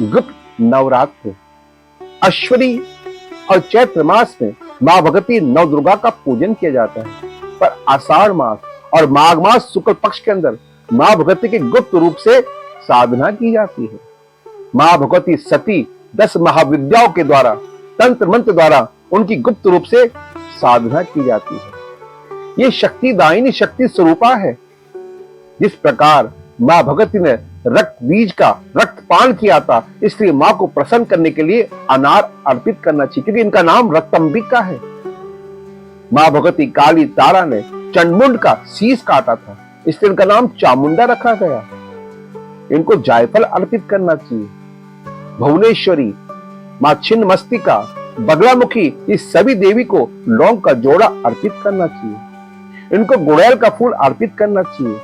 गुप्त नवरात्र अश्विनी और चैत्र मास में मां भगवती नव दुर्गा का पूजन किया जाता है, पर आषाढ़ मास और माघ मास शुक्ल पक्ष के अंदर मां भगवती की गुप्त रूप से साधना की जाती है। मां भगवती सती 10 महाविद्याओं के द्वारा तंत्र मंत्र द्वारा उनकी गुप्त रूप से साधना की जाती है। ये शक्तिदायिनी शक्ति स्वरूपा है। जिस प्रकार मां भगवती ने रक्त बीज का रक्तपान किया था, इसलिए मां को प्रसन्न करने के लिए अनार अर्पित करना चाहिए, क्योंकि इनका नाम रक्तंबिका है। मां भगवती काली तारा ने चंडमुंड का शीश काटा था, इसलिए इनका नाम चामुंडा रखा गया। इनको जायफल अर्पित करना चाहिए। भुवनेश्वरी, मां छिन्नमस्तिका, बगलामुखी, इस सभी देवी को लौंग का जोड़ा अर्पित करना चाहिए। इनको गुड़ैल का फूल अर्पित करना चाहिए।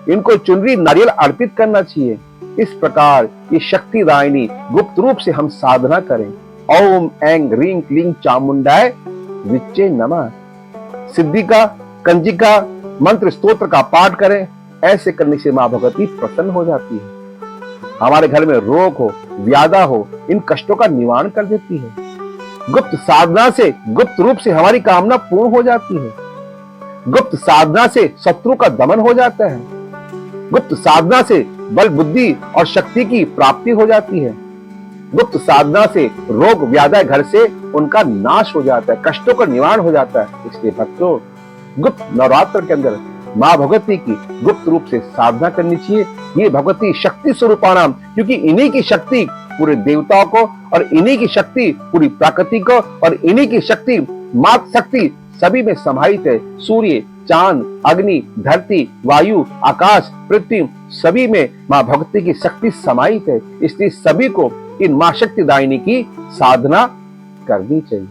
इनको चुनरी नारियल अर्पित करना चाहिए। इस प्रकार ये शक्तिदायिनी गुप्त रूप से हम साधना करें। ओम ऐं ह्रीं क्लीं चामुंडाय विच्चे नमः। सिद्धिका कंजिका मंत्र स्तोत्र का पाठ करें। ऐसे करने से मां भगवती प्रसन्न हो जाती है। हमारे घर में रोग हो, व्याधा हो, इन कष्टों का निवारण कर देती है। गुप्त साधना से गुप्त रूप से हमारी कामना पूर्ण हो जाती है। गुप्त साधना से शत्रु का दमन हो जाता है। गुप्त साधना से बल बुद्धि और शक्ति की प्राप्ति हो जाती है। गुप्त साधना से रोग व्याधा घर से उनका नाश हो जाता है, कष्टों का निवारण हो जाता है। इसलिए भक्तों, गुप्त नवरात्र के अंदर मां भगवती की गुप्त रूप से साधना करनी चाहिए। ये भगवती शक्ति स्वरूपा नाम, क्योंकि इन्हीं की शक्ति पूरे देवताओं को, और इन्हीं की शक्ति पूरी प्रकृति को, और इन्हीं की शक्ति मात शक्ति सभी में समाहित है। सूर्य, चांद, अग्नि, धरती, वायु, आकाश, पृथ्वी, सभी में मां भगवती की शक्ति समाहित है। इसलिए सभी को इन मां शक्तिदायिनी की साधना करनी चाहिए।